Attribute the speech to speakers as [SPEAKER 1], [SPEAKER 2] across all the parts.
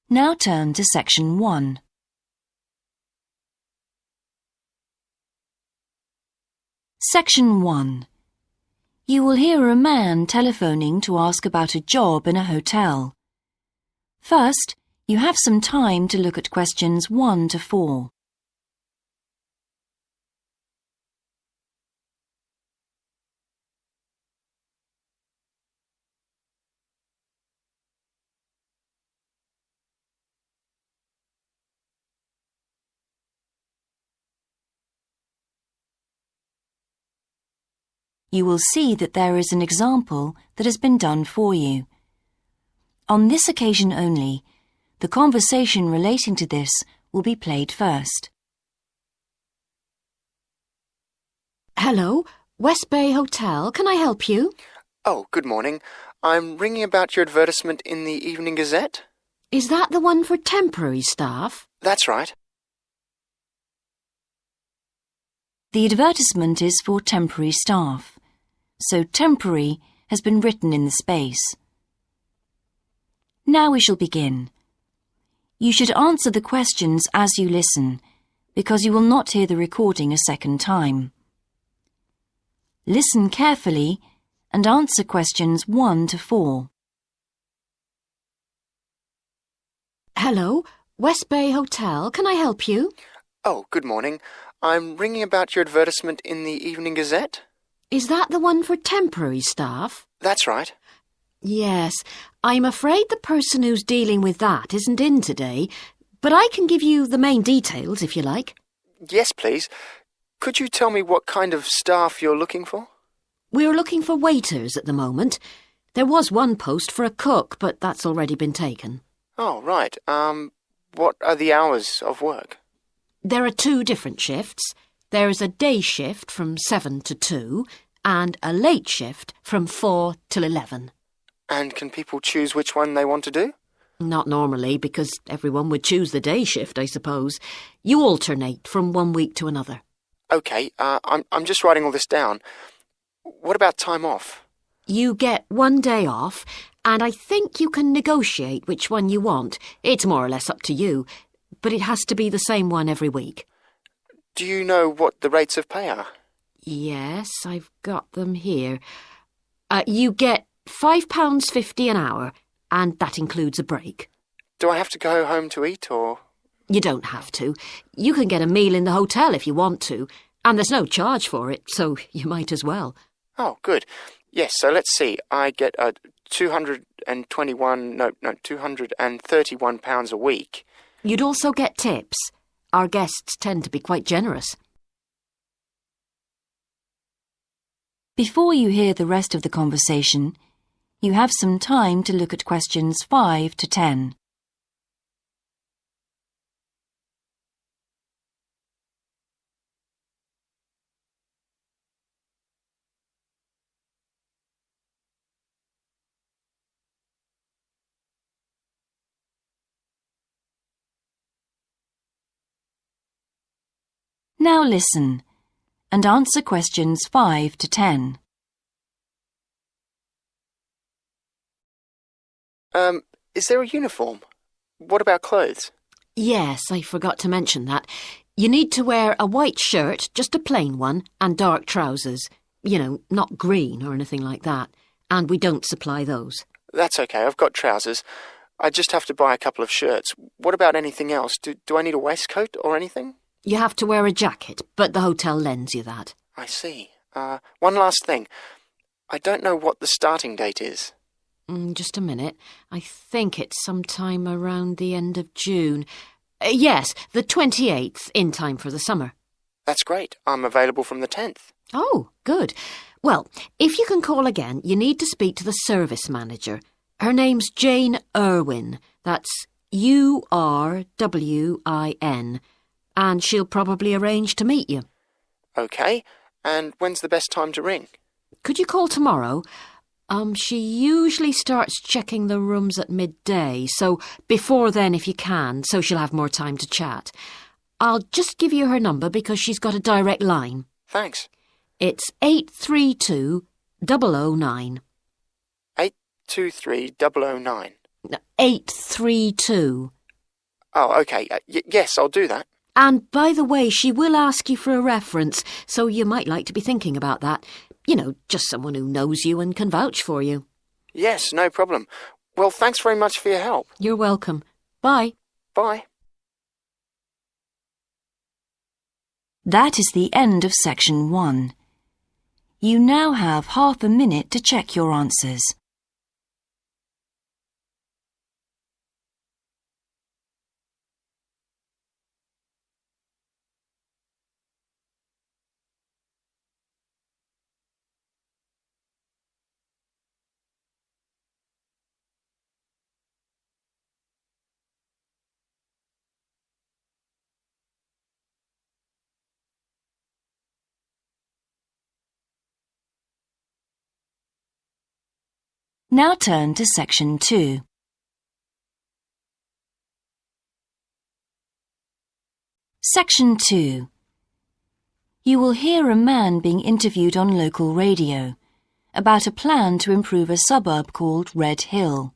[SPEAKER 1] Now turn to Section 1. Section 1. You will hear a man telephoning to ask about a job in a hotel. First, you have some time to look at questions 1 to 4. You will see that there is an example that has been done for you. On this occasion only, the conversation relating to this will be played first.
[SPEAKER 2] Hello, West Bay Hotel. Can I help you?
[SPEAKER 3] Oh, good morning. I'm ringing about your advertisement in the Evening Gazette.
[SPEAKER 2] Is that the one for temporary staff?
[SPEAKER 3] That's right.
[SPEAKER 1] The advertisement is for temporary staff, so temporary has been written in the space. Now we shall begin. You should answer the questions as you listen, because you will not hear the recording a second time. Listen carefully and answer questions 1 to 4.
[SPEAKER 2] Hello, West Bay Hotel. Can I help you?
[SPEAKER 3] Oh, good morning. I'm ringing about your advertisement in the Evening Gazette.
[SPEAKER 2] Is that the one for temporary staff?
[SPEAKER 3] That's right.
[SPEAKER 2] Yes, I'm afraid the person who's dealing with that isn't in today, but I can give you the main details if you like.
[SPEAKER 3] Yes, please. Could you tell me what kind of staff you're looking for?
[SPEAKER 2] We're looking for waiters at the moment. There was one post for a cook, but that's already been taken.
[SPEAKER 3] Oh, right. What are the hours of work?
[SPEAKER 2] There are 2 different shifts. There is a day shift from 7 to 2 and a late shift from 4 till 11.
[SPEAKER 3] And can people choose which one they want to do?
[SPEAKER 2] Not normally, because everyone would choose the day shift, I suppose. You alternate from one week to another.
[SPEAKER 3] OK, I'm just writing all this down. What about time off?
[SPEAKER 2] You get 1 day off, and I think you can negotiate which one you want. It's more or less up to you, but it has to be the same one every week.
[SPEAKER 3] Do you know what the rates of pay are?
[SPEAKER 2] Yes, I've got them here. You get £5.50 an hour, and that includes a break.
[SPEAKER 3] Do I have to go home to eat, or...?
[SPEAKER 2] You don't have to. You can get a meal in the hotel if you want to, and there's no charge for it, so you might as well.
[SPEAKER 3] Oh, good. Yes, so let's see. I get £231 a week.
[SPEAKER 2] You'd also get tips. Our guests tend to be quite generous.
[SPEAKER 1] Before you hear the rest of the conversation, you have some time to look at questions 5 to 10. Now listen and answer questions 5 to 10.
[SPEAKER 3] Is there a uniform? What about clothes?
[SPEAKER 2] Yes, I forgot to mention that. You need to wear a white shirt, just a plain one, and dark trousers. You know, not green or anything like that. And we don't supply those.
[SPEAKER 3] That's okay, I've got trousers. I just have to buy a couple of shirts. What about anything else? Do I need a waistcoat or anything?
[SPEAKER 2] You have to wear a jacket, but the hotel lends you that.
[SPEAKER 3] I see. One last thing. I don't know what the starting date is.
[SPEAKER 2] Just a minute. I think it's sometime around the end of June. Yes, the 28th, in time for the summer.
[SPEAKER 3] That's great. I'm available from the 10th.
[SPEAKER 2] Oh, good. Well, if you can call again, you need to speak to the service manager. Her name's Jane Irwin. That's Urwin. And she'll probably arrange to meet you.
[SPEAKER 3] OK. And when's the best time to ring?
[SPEAKER 2] Could you call tomorrow? She usually starts checking the rooms at midday, so before then if you can, so she'll have more time to chat. I'll just give you her number because she's got a direct line.
[SPEAKER 3] Thanks.
[SPEAKER 2] It's 832-009.
[SPEAKER 3] 823-009.
[SPEAKER 2] 832.
[SPEAKER 3] Oh, okay. Yes, I'll do that.
[SPEAKER 2] And by the way, she will ask you for a reference, so you might like to be thinking about that. You know, just someone who knows you and can vouch for you.
[SPEAKER 3] Yes, no problem. Well, thanks very much for your help.
[SPEAKER 2] You're welcome. Bye.
[SPEAKER 3] Bye.
[SPEAKER 1] That is the end of section 1. You now have half a minute to check your answers. Now turn to section 2. Section 2. You will hear a man being interviewed on local radio about a plan to improve a suburb called Red Hill.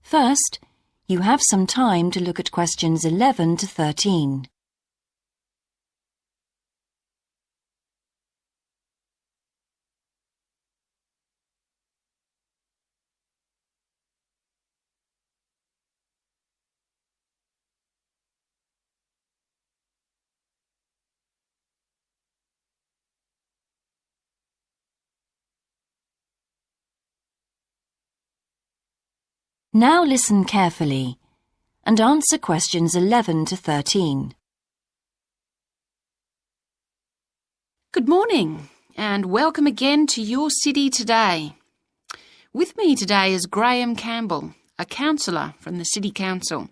[SPEAKER 1] First, you have some time to look at questions 11 to 13. Now listen carefully and answer questions 11 to 13.
[SPEAKER 4] Good morning and welcome again to your city today. With me today is Graham Campbell, a councillor from the City Council.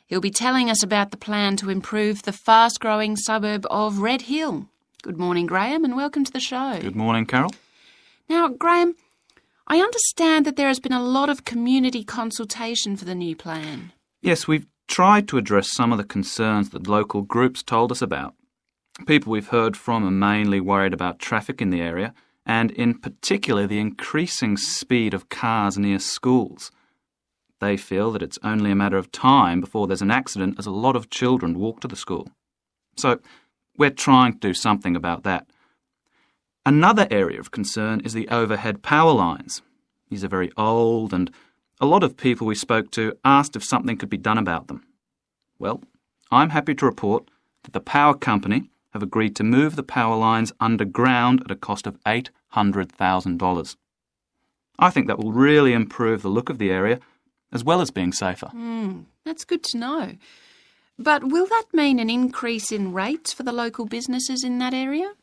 [SPEAKER 4] He'll be telling us about the plan to improve the fast-growing suburb of Red Hill. Good morning, Graham, and welcome to the show.
[SPEAKER 5] Good morning, Carol.
[SPEAKER 4] Now, Graham, I understand that there has been a lot of community consultation for the new plan.
[SPEAKER 5] Yes, we've tried to address some of the concerns that local groups told us about. People we've heard from are mainly worried about traffic in the area and in particular the increasing speed of cars near schools. They feel that it's only a matter of time before there's an accident as a lot of children walk to the school. So we're trying to do something about that. Another area of concern is the overhead power lines. These are very old and a lot of people we spoke to asked if something could be done about them. Well, I'm happy to report that the power company have agreed to move the power lines underground at a cost of $800,000. I think that will really improve the look of the area as well as being safer.
[SPEAKER 4] That's good to know. But will that mean an increase in rates for the local businesses in that area?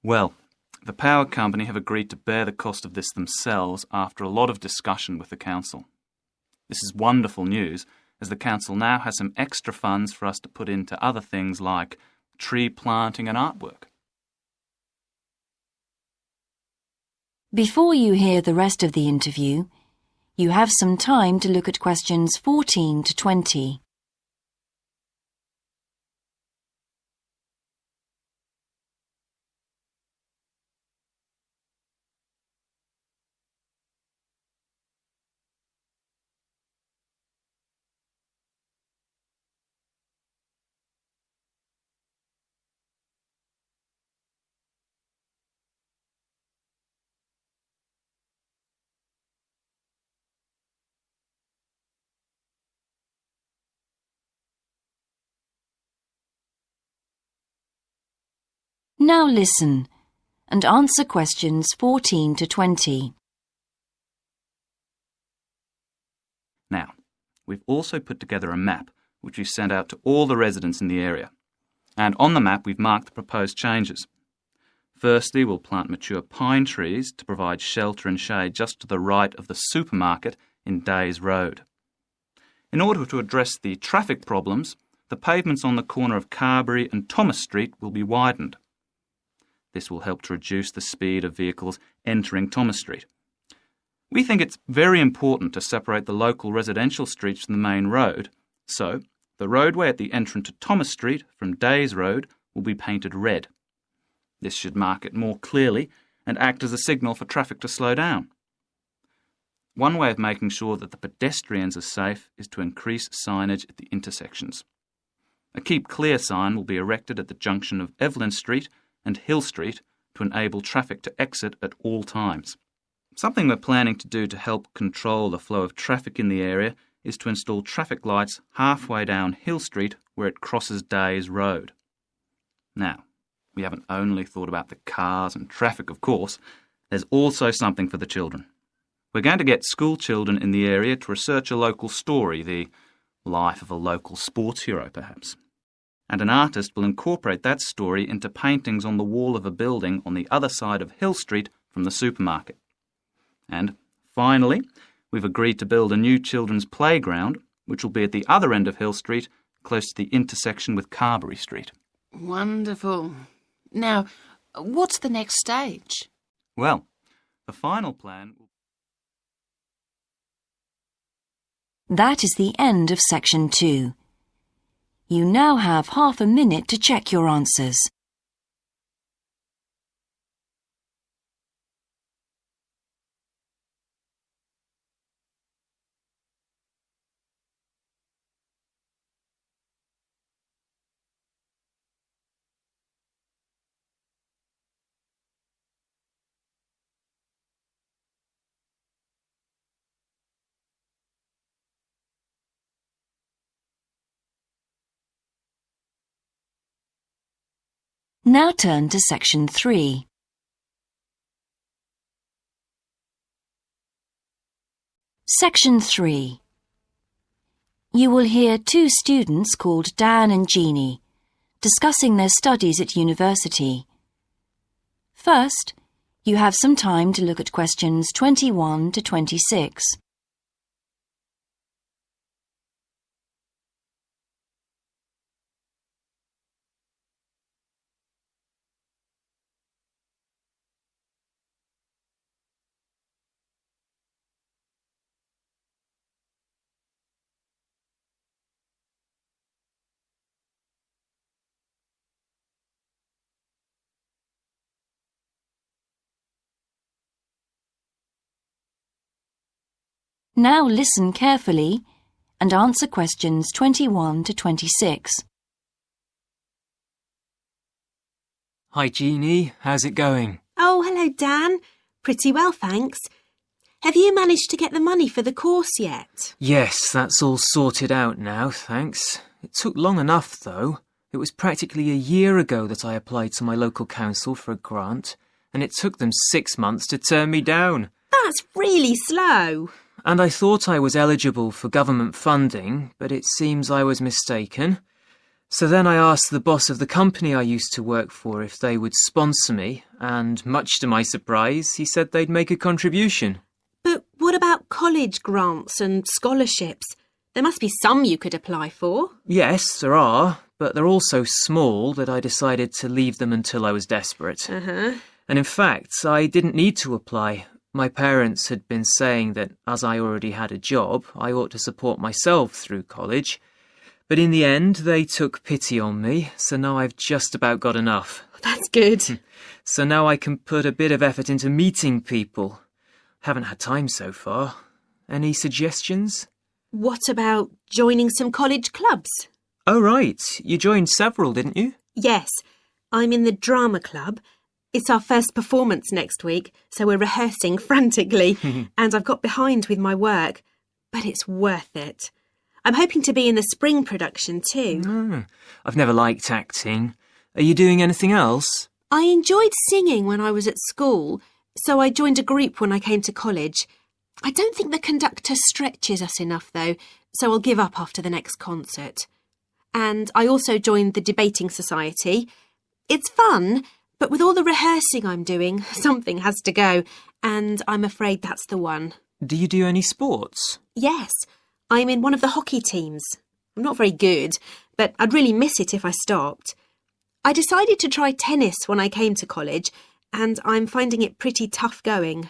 [SPEAKER 5] Well, the power company have agreed to bear the cost of this themselves after a lot of discussion with the council. This is wonderful news, as the council now has some extra funds for us to put into other things like tree planting and artwork.
[SPEAKER 1] Before you hear the rest of the interview, you have some time to look at questions 14 to 20. Now listen and answer questions 14 to 20.
[SPEAKER 5] Now, we've also put together a map which we've sent out to all the residents in the area. And on the map we've marked the proposed changes. Firstly, we'll plant mature pine trees to provide shelter and shade just to the right of the supermarket in Days Road. In order to address the traffic problems, the pavements on the corner of Carberry and Thomas Street will be widened. This will help to reduce the speed of vehicles entering Thomas Street. We think it's very important to separate the local residential streets from the main road, so the roadway at the entrance to Thomas Street from Days Road will be painted red. This should mark it more clearly and act as a signal for traffic to slow down. One way of making sure that the pedestrians are safe is to increase signage at the intersections. A Keep Clear sign will be erected at the junction of Evelyn Street and Hill Street to enable traffic to exit at all times. Something we're planning to do to help control the flow of traffic in the area is to install traffic lights halfway down Hill Street where it crosses Days Road. Now, we haven't only thought about the cars and traffic, of course. There's also something for the children. We're going to get school children in the area to research a local story, the life of a local sports hero, perhaps. And an artist will incorporate that story into paintings on the wall of a building on the other side of Hill Street from the supermarket. And finally, we've agreed to build a new children's playground, which will be at the other end of Hill Street, close to the intersection with Carberry Street.
[SPEAKER 4] Wonderful. Now, what's the next stage?
[SPEAKER 5] Well, the final plan will...
[SPEAKER 1] That is the end of section 2. You now have half a minute to check your answers. Now turn to section 3. Section 3. You will hear two students called Dan and Jeannie discussing their studies at university. First, you have some time to look at questions 21 to 26. Now listen carefully and answer questions 21 to 26.
[SPEAKER 6] Hi Jeannie, how's it going?
[SPEAKER 7] Oh, hello Dan. Pretty well, thanks. Have you managed to get the money for the course yet?
[SPEAKER 6] Yes, that's all sorted out now, thanks. It took long enough though. It was practically a year ago that I applied to my local council for a grant, and it took them 6 months to turn me down.
[SPEAKER 7] That's really slow.
[SPEAKER 6] And I thought I was eligible for government funding, but it seems I was mistaken. So then I asked the boss of the company I used to work for if they would sponsor me, and much to my surprise, he said they'd make a contribution.
[SPEAKER 7] But what about college grants and scholarships? There must be some you could apply for.
[SPEAKER 6] Yes, there are, but they're all so small that I decided to leave them until I was desperate. And in fact, I didn't need to apply. My parents had been saying that as I already had a job, I ought to support myself through college. But in the end, they took pity on me, so now I've just about got enough.
[SPEAKER 7] That's good.
[SPEAKER 6] So now I can put a bit of effort into meeting people. Haven't had time so far. Any suggestions?
[SPEAKER 7] What about joining some college clubs?
[SPEAKER 6] Oh, right. You joined several, didn't you?
[SPEAKER 7] Yes, I'm in the drama club. It's our first performance next week, so we're rehearsing frantically, and I've got behind with my work. But it's worth it. I'm hoping to be in the spring production too.
[SPEAKER 6] I've never liked acting. Are you doing anything else?
[SPEAKER 7] I enjoyed singing when I was at school, so I joined a group when I came to college. I don't think the conductor stretches us enough, though, so I'll give up after the next concert. And I also joined the debating society. It's fun, but with all the rehearsing I'm doing, something has to go, and I'm afraid that's the one.
[SPEAKER 6] Do you do any sports?
[SPEAKER 7] Yes, I'm in one of the hockey teams. I'm not very good, but I'd really miss it if I stopped. I decided to try tennis when I came to college, and I'm finding it pretty tough going.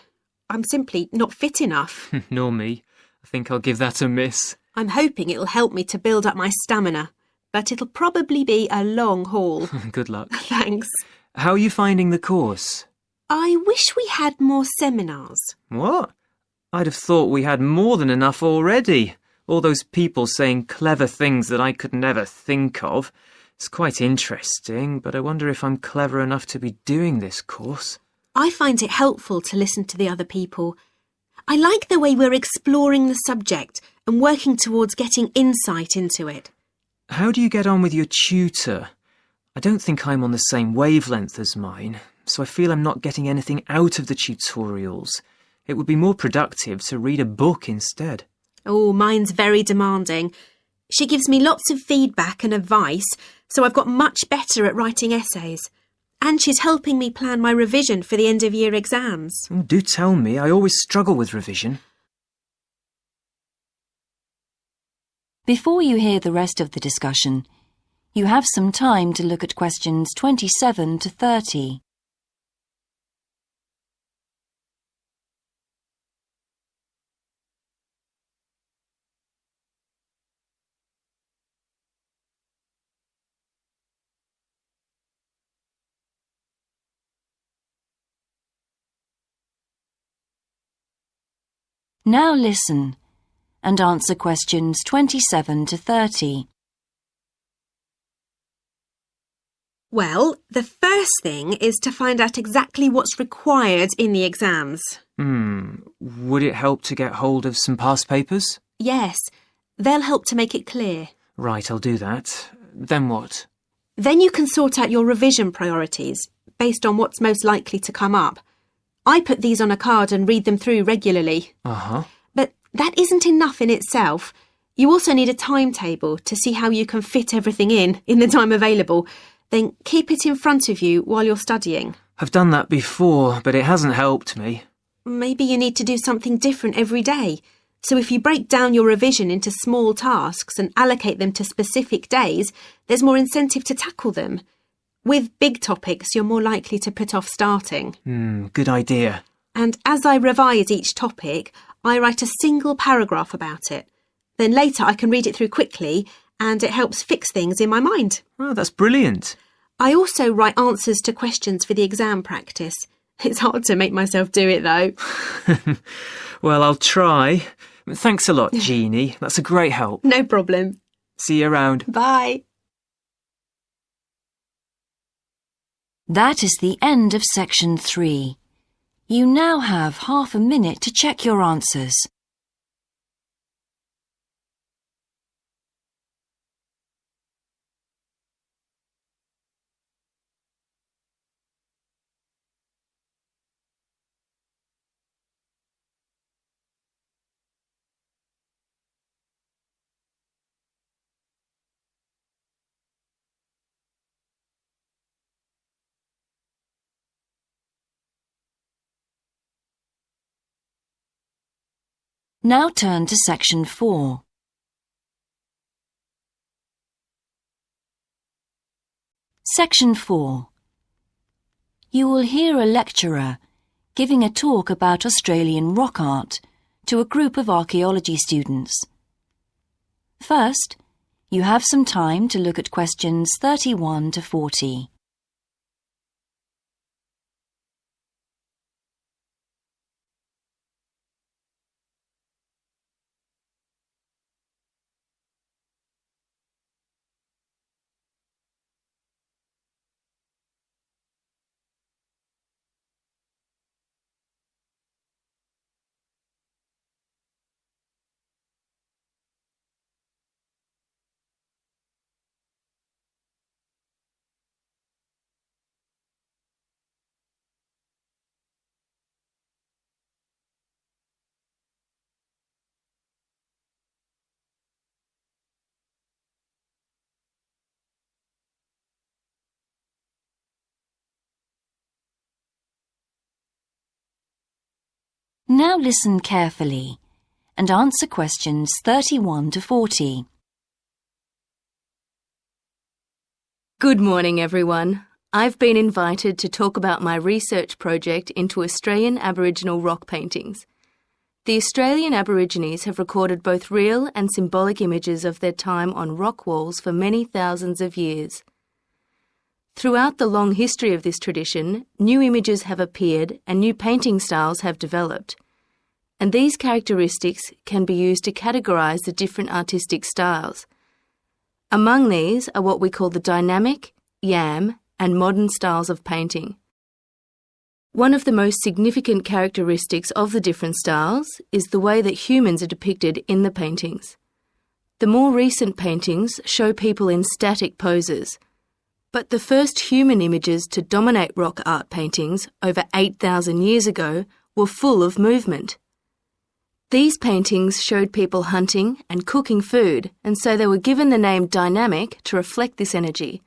[SPEAKER 7] I'm simply not fit enough.
[SPEAKER 6] Nor me. I think I'll give that a miss.
[SPEAKER 7] I'm hoping it'll help me to build up my stamina, but it'll probably be a long haul.
[SPEAKER 6] Good luck.
[SPEAKER 7] Thanks.
[SPEAKER 6] How are you finding the course?
[SPEAKER 7] I wish we had more seminars.
[SPEAKER 6] What? I'd have thought we had more than enough already. All those people saying clever things that I could never think of. It's quite interesting, but I wonder if I'm clever enough to be doing this course.
[SPEAKER 7] I find it helpful to listen to the other people. I like the way we're exploring the subject and working towards getting insight into it.
[SPEAKER 6] How do you get on with your tutor? I don't think I'm on the same wavelength as mine, so I feel I'm not getting anything out of the tutorials. It would be more productive to read a book instead.
[SPEAKER 7] Oh, mine's very demanding. She gives me lots of feedback and advice, so I've got much better at writing essays. And she's helping me plan my revision for the end-of-year exams.
[SPEAKER 6] Do tell me, I always struggle with revision.
[SPEAKER 1] Before you hear the rest of the discussion, you have some time to look at questions 27 to 30. Now listen and answer questions 27 to 30.
[SPEAKER 7] Well, the first thing is to find out exactly what's required in the exams.
[SPEAKER 6] Would it help to get hold of some past papers?
[SPEAKER 7] Yes, they'll help to make it clear.
[SPEAKER 6] Right, I'll do that. Then what?
[SPEAKER 7] Then you can sort out your revision priorities based on what's most likely to come up. I put these on a card and read them through regularly. But that isn't enough in itself. You also need a timetable to see how you can fit everything in the time available. Then keep it in front of you while you're studying.
[SPEAKER 6] I've done that before, but it hasn't helped me.
[SPEAKER 7] Maybe you need to do something different every day. So if you break down your revision into small tasks and allocate them to specific days, there's more incentive to tackle them. With big topics, you're more likely to put off starting.
[SPEAKER 6] Good idea.
[SPEAKER 7] And as I revise each topic, I write a single paragraph about it. Then later I can read it through quickly, and it helps fix things in my mind.
[SPEAKER 6] Oh, that's brilliant.
[SPEAKER 7] I also write answers to questions for the exam practice. It's hard to make myself do it, though.
[SPEAKER 6] Well, I'll try. Thanks a lot, Jeannie. That's a great help.
[SPEAKER 7] No problem.
[SPEAKER 6] See you around.
[SPEAKER 7] Bye.
[SPEAKER 1] That is the end of section 3. You now have half a minute to check your answers. Now turn to section 4. Section 4. You will hear a lecturer giving a talk about Australian rock art to a group of archaeology students. First, you have some time to look at questions 31 to 40. Now listen carefully and answer questions 31 to 40.
[SPEAKER 8] Good morning, everyone. I've been invited to talk about my research project into Australian Aboriginal rock paintings. The Australian Aborigines have recorded both real and symbolic images of their time on rock walls for many thousands of years. Throughout the long history of this tradition, new images have appeared and new painting styles have developed. and these characteristics can be used to categorise the different artistic styles. Among these are what we call the dynamic, yam, and modern styles of painting. One of the most significant characteristics of the different styles is the way that humans are depicted in the paintings. The more recent paintings show people in static poses, but the first human images to dominate rock art paintings over 8,000 years ago were full of movement. These paintings showed people hunting and cooking food, and so they were given the name dynamic to reflect this energy.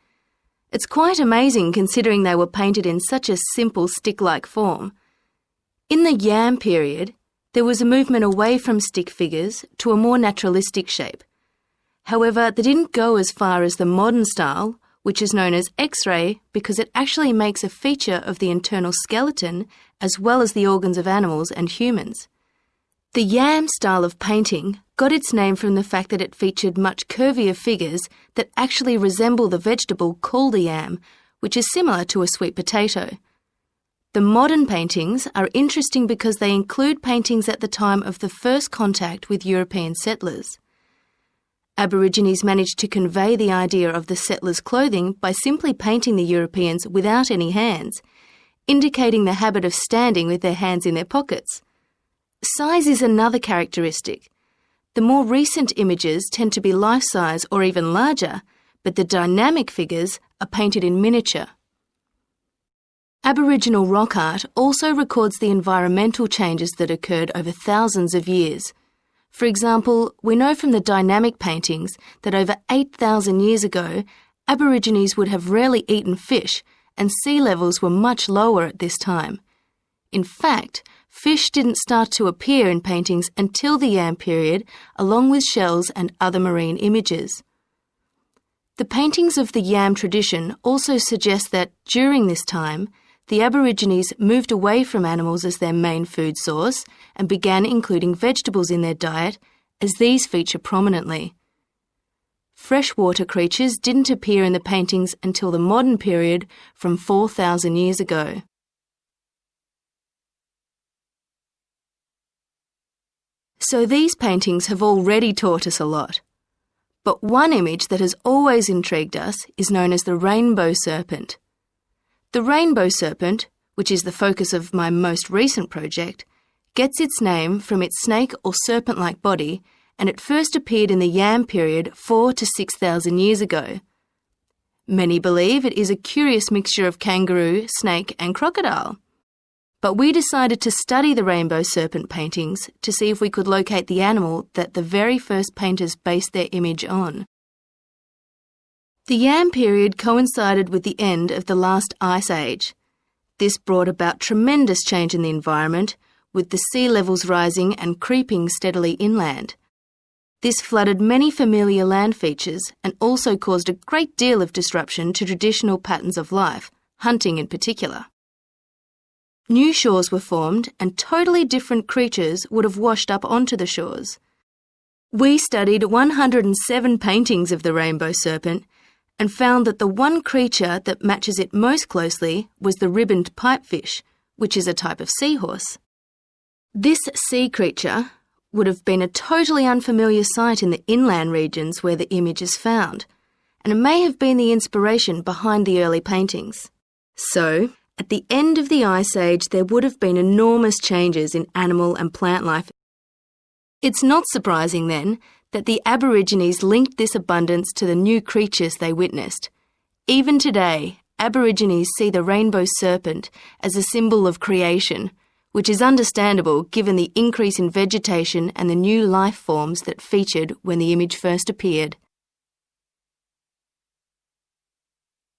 [SPEAKER 8] It's quite amazing considering they were painted in such a simple stick-like form. In the yam period, there was a movement away from stick figures to a more naturalistic shape. However, they didn't go as far as the modern style, which is known as X-ray because it actually makes a feature of the internal skeleton as well as the organs of animals and humans. The yam style of painting got its name from the fact that it featured much curvier figures that actually resemble the vegetable called a yam, which is similar to a sweet potato. The modern paintings are interesting because they include paintings at the time of the first contact with European settlers. Aborigines managed to convey the idea of the settlers' clothing by simply painting the Europeans without any hands, indicating the habit of standing with their hands in their pockets. Size is another characteristic. The more recent images tend to be life-size or even larger, but the dynamic figures are painted in miniature. Aboriginal rock art also records the environmental changes that occurred over thousands of years. For example, we know from the dynamic paintings that over 8,000 years ago, Aborigines would have rarely eaten fish and sea levels were much lower at this time. In fact, fish didn't start to appear in paintings until the Yam period, along with shells and other marine images. The paintings of the Yam tradition also suggest that during this time, the Aborigines moved away from animals as their main food source and began including vegetables in their diet, as these feature prominently. Freshwater creatures didn't appear in the paintings until the modern period from 4,000 years ago. So these paintings have already taught us a lot. But one image that has always intrigued us is known as the rainbow serpent. The rainbow serpent, which is the focus of my most recent project, gets its name from its snake or serpent-like body, and it first appeared in the Yam period 4,000 to 6,000 years ago. Many believe it is a curious mixture of kangaroo, snake and crocodile. But we decided to study the rainbow serpent paintings to see if we could locate the animal that the very first painters based their image on. The Yam period coincided with the end of the last ice age. This brought about tremendous change in the environment, with the sea levels rising and creeping steadily inland. This flooded many familiar land features and also caused a great deal of disruption to traditional patterns of life, hunting in particular. New shores were formed and totally different creatures would have washed up onto the shores. We studied 107 paintings of the rainbow serpent and found that the one creature that matches it most closely was the ribboned pipefish, which is a type of seahorse. This sea creature would have been a totally unfamiliar sight in the inland regions where the image is found, and it may have been the inspiration behind the early paintings. So, at the end of the Ice Age, there would have been enormous changes in animal and plant life. It's not surprising, then, that the Aborigines linked this abundance to the new creatures they witnessed. Even today, Aborigines see the rainbow serpent as a symbol of creation, which is understandable given the increase in vegetation and the new life forms that featured when the image first appeared.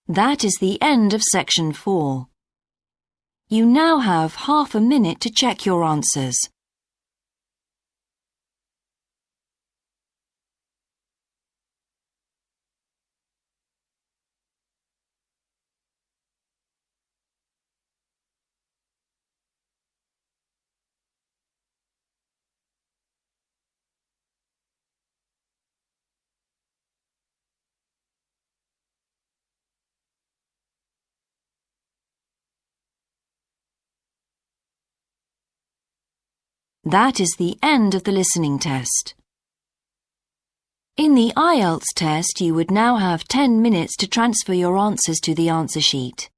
[SPEAKER 1] That is the end of section 4. You now have half a minute to check your answers. That is the end of the listening test. In the IELTS test, you would now have 10 minutes to transfer your answers to the answer sheet.